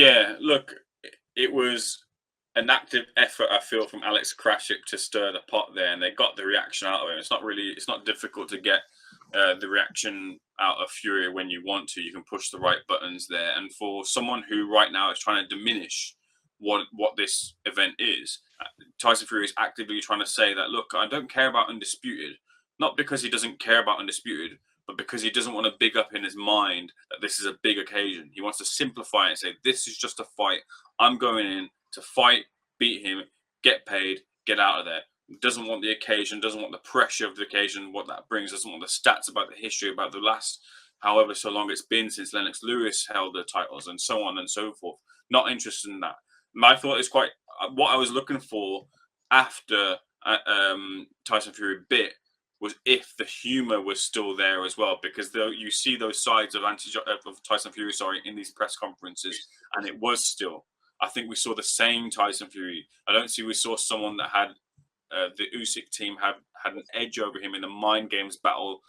Yeah, look, it was an active effort, I feel, from Alex Krasik to stir the pot there, and they got the reaction out of it. It's not difficult to get the reaction out of Fury when you want to. You can push the right buttons there, and for someone who right now is trying to diminish what this event is, Tyson Fury is actively trying to say that, look, I don't care about Undisputed, not because he doesn't care about Undisputed, but because he doesn't want to big up in his mind that this is a big occasion. He wants to simplify it and say, this is just a fight. I'm going in to fight, beat him, get paid, get out of there. Doesn't want the occasion, doesn't want the pressure of the occasion, what that brings, doesn't want the stats about the history, about the last however so long it's been since Lennox Lewis held the titles and so on and so forth. Not interested in that. My thought is quite what I was looking for after Tyson Fury bit was if the humor was still there as well, because you see those sides of Tyson Fury, in these press conferences, and it was still. I think we saw the same Tyson Fury. I don't see we saw someone that had the Usyk team had an edge over him in the mind games battle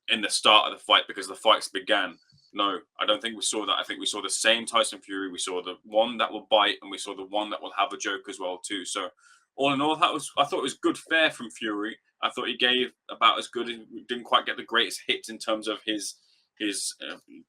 in the start of the fight because the fights began. No, I don't think we saw that. I think we saw the same Tyson Fury. We saw the one that will bite, and we saw the one that will have a joke as well too. So, all in all, I thought it was good fare from Fury. I thought he gave about as good. He didn't quite get the greatest hits in terms of his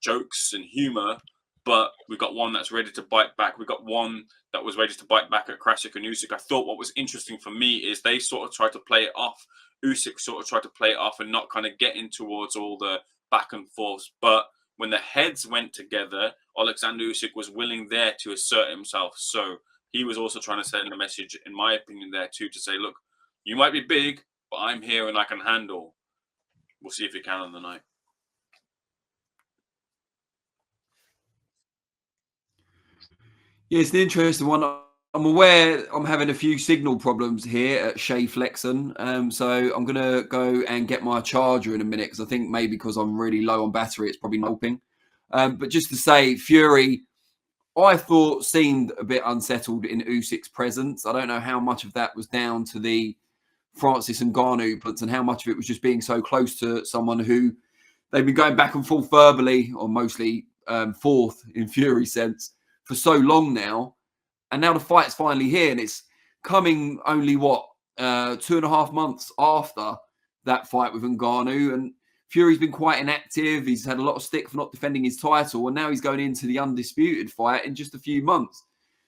jokes and humor, but we got one that's ready to bite back. We got one that was ready to bite back at Krasik and Usyk. I thought what was interesting for me is they sort of tried to play it off. Usyk sort of tried to play it off and not kind of get in towards all the back and forths, but when the heads went together, Oleksandr Usyk was willing there to assert himself. So he was also trying to send a message, in my opinion, there too, to say, look, you might be big, but I'm here and I can handle. We'll see if he can on the night. Yeah, it's an interesting one. I'm aware I'm having a few signal problems here at Shea Flexon. So I'm going to go and get my charger in a minute because I think maybe because I'm really low on battery, it's probably not helping. But just to say, Fury, I thought seemed a bit unsettled in Usyk's presence. I don't know how much of that was down to the Francis Ngannou puts and how much of it was just being so close to someone who they've been going back and forth verbally, or mostly fourth in Fury's sense, for so long now. And now the fight's finally here, and it's coming only 2.5 months after that fight with Ngannou. And Fury's been quite inactive. He's had a lot of stick for not defending his title, and now he's going into the undisputed fight in just a few months.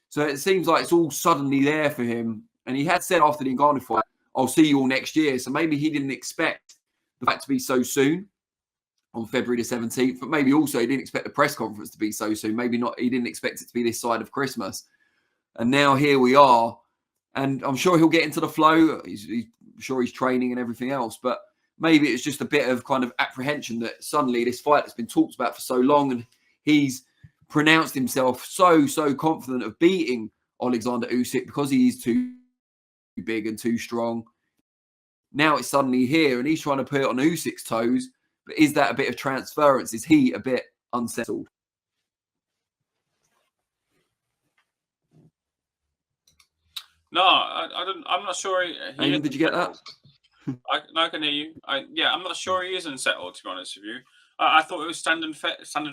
So it seems like it's all suddenly there for him. And he had said after the Ngannou fight, "I'll see you all next year." So maybe he didn't expect the fight to be so soon on February the 17th, but maybe also he didn't expect the press conference to be so soon. Maybe not. He didn't expect it to be this side of Christmas. And now here we are. And I'm sure he'll get into the flow. He's sure he's training and everything else. But maybe it's just a bit of kind of apprehension that suddenly this fight has been talked about for so long, and he's pronounced himself so confident of beating Oleksandr Usyk because he is too big and too strong. Now it's suddenly here, and he's trying to put it on Usyk's toes. But is that a bit of transference? Is he a bit unsettled? No, I don't. I'm not sure. Eamon, did you get that? I can hear you. I'm not sure he is unsettled, to be honest with you. I thought it was standard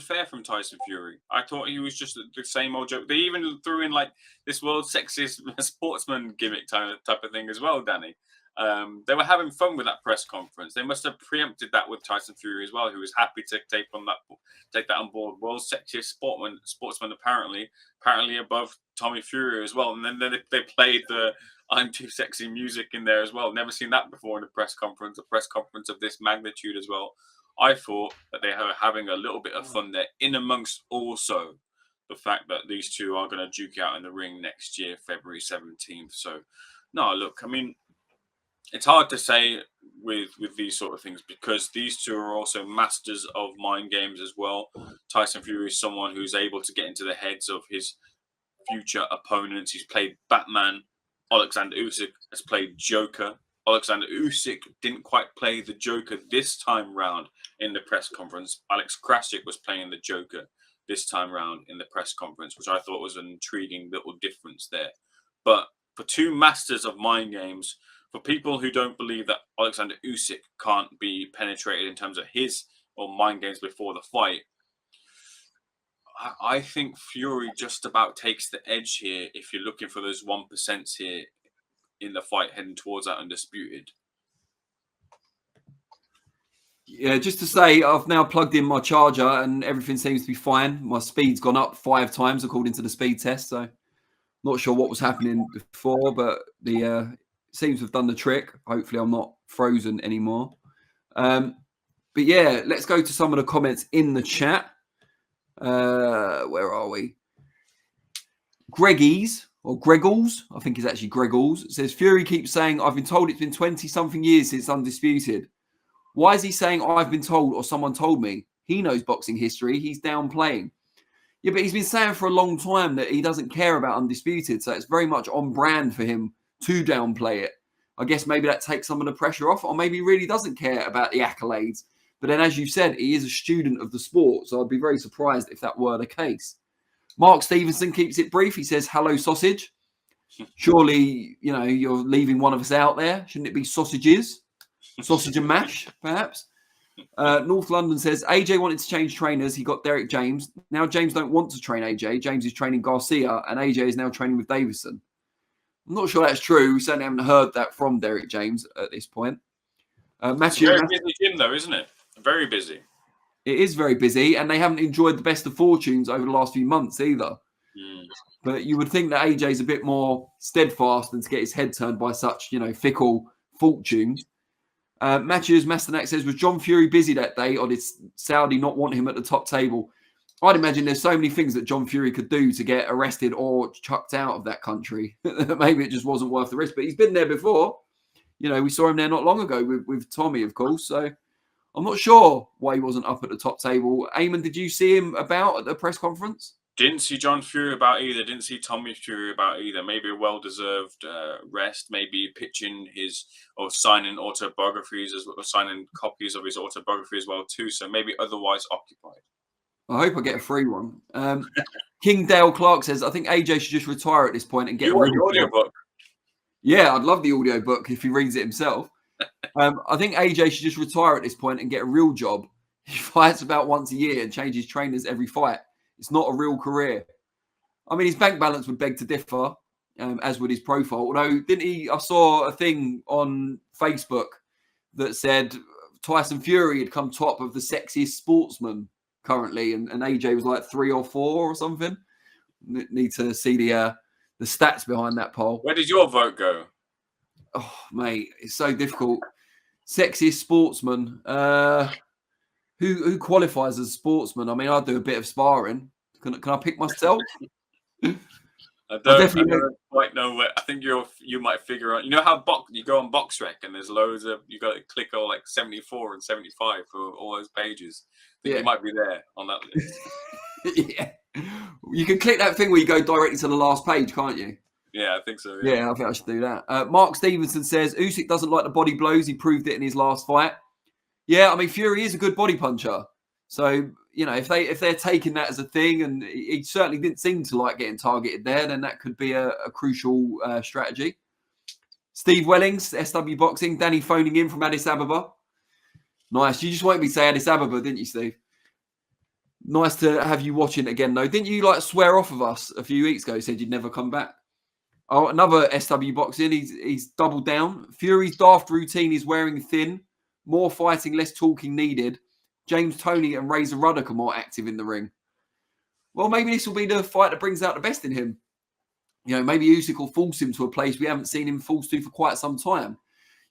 fare from Tyson Fury. I thought he was just the same old joke. They even threw in like this world's sexiest sportsman gimmick type of thing as well, Danny. They were having fun with that press conference. They must have preempted that with Tyson Fury as well, who was happy to take that on board. World's sexiest sportsman apparently above Tommy Fury as well. And then they played the "I'm Too Sexy" music in there as well. Never seen that before in a press conference of this magnitude as well. I thought that they were having a little bit of fun there, in amongst also the fact that these two are going to duke out in the ring next year, February 17th. So, no, look, I mean, it's hard to say with these sort of things because these two are also masters of mind games as well. Tyson Fury is someone who's able to get into the heads of his future opponents. He's played Batman. Oleksandr Usyk has played Joker. Oleksandr Usyk didn't quite play the Joker this time round in the press conference. Alex Krasik was playing the Joker this time round in the press conference, which I thought was an intriguing little difference there. But for two masters of mind games, for people who don't believe that Oleksandr Usyk can't be penetrated in terms of his or mind games before the fight, I think Fury just about takes the edge here if you're looking for those 1% here in the fight heading towards that undisputed. Yeah, just to say, I've now plugged in my charger and everything seems to be fine. My speed's gone up 5 times according to the speed test. So not sure what was happening before, but the seems to have done the trick. Hopefully I'm not frozen anymore. But yeah, let's go to some of the comments in the chat. Where are we? Greggies or Greggles, I think it's actually Greggles. It says Fury keeps saying, I've been told it's been 20-something years since Undisputed. Why is he saying I've been told or someone told me? He knows boxing history. He's downplaying. Yeah, but he's been saying for a long time that he doesn't care about Undisputed. So it's very much on brand for him to downplay it. I guess maybe that takes some of the pressure off, or maybe he really doesn't care about the accolades. But then, as you said, he is a student of the sport. So I'd be very surprised if that were the case. Mark Stevenson keeps it brief. He says, hello, sausage. Surely, you know, you're leaving one of us out there. Shouldn't it be sausages? Sausage and mash, perhaps? North London says, AJ wanted to change trainers. He got Derek James. Now James don't want to train AJ. James is training Garcia, and AJ is now training with Davison. I'm not sure that's true. We certainly haven't heard that from Derek James at this point. Matthew, very busy gym, though, isn't it? Very busy. It is very busy, and they haven't enjoyed the best of fortunes over the last few months either. But you would think that AJ's a bit more steadfast than to get his head turned by such, you know, fickle fortunes. Matthews Masternak says, was John Fury busy that day, or did Saudi not want him at the top table? I'd imagine there's so many things that John Fury could do to get arrested or chucked out of that country. Maybe it just wasn't worth the risk. But he's been there before. You know, we saw him there not long ago with Tommy, of course. So I'm not sure why he wasn't up at the top table. Eamon, did you see him about at the press conference? Didn't see John Fury about either. Didn't see Tommy Fury about either. Maybe a well-deserved rest. Maybe pitching his or signing autobiographies as well, or signing copies of his autobiography as well too. So maybe otherwise occupied. I hope I get a free one. King Dale Clark says, I think AJ should just retire at this point and get you want the audiobook. Yeah, I'd love the audiobook if he reads it himself. I think AJ should just retire at this point and get a real job. He fights about once a year and changes trainers every fight. It's not a real career. I mean, his bank balance would beg to differ, as would his profile. Although, didn't he? I saw a thing on Facebook that said Tyson Fury had come top of the sexiest sportsman currently, and AJ was like 3 or 4 or something. Need to see the stats behind that poll. Where did your vote go? Oh, mate, it's so difficult. Sexiest sportsman. Who qualifies as a sportsman? I mean, I do a bit of sparring. Can I pick myself? I don't quite know where. I think you might figure out. You know how you go on BoxRec and there's loads of, you got to click on like 74 and 75 for all those pages. I think you might be there on that list. Yeah, you can click that thing where you go directly to the last page, can't you? Yeah, I think so. Yeah, I think I should do that. Mark Stevenson says Usyk doesn't like the body blows. He proved it in his last fight. Yeah, I mean, Fury is a good body puncher. So, you know, if they're taking that as a thing, and he certainly didn't seem to like getting targeted there, then that could be a crucial strategy. Steve Wellings, SW Boxing. Danny phoning in from Addis Ababa. Nice. You just wanted me to say Addis Ababa, didn't you, Steve? Nice to have you watching again, though. Didn't you, like, swear off of us a few weeks ago? Said you'd never come back. Oh, another SW Boxing. He's doubled down. Fury's daft routine is wearing thin. More fighting, less talking needed. James Toney and Razor Ruddock are more active in the ring. Well, maybe this will be the fight that brings out the best in him. You know, maybe Usyk will force him to a place we haven't seen him forced to for quite some time.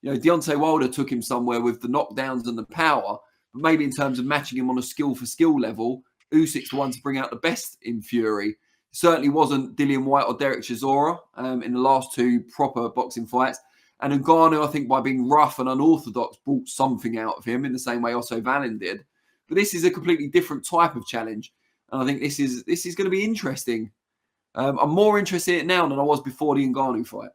You know, Deontay Wilder took him somewhere with the knockdowns and the power, but maybe in terms of matching him on a skill-for-skill level, Usyk's the one to bring out the best in Fury. Certainly wasn't Dillian White or Derek Chisora in the last 2 proper boxing fights. And Ngannou, I think, by being rough and unorthodox, brought something out of him in the same way Otto Vallon did. But this is a completely different type of challenge. And I think this is going to be interesting. I'm more interested in it now than I was before the Ngannou fight.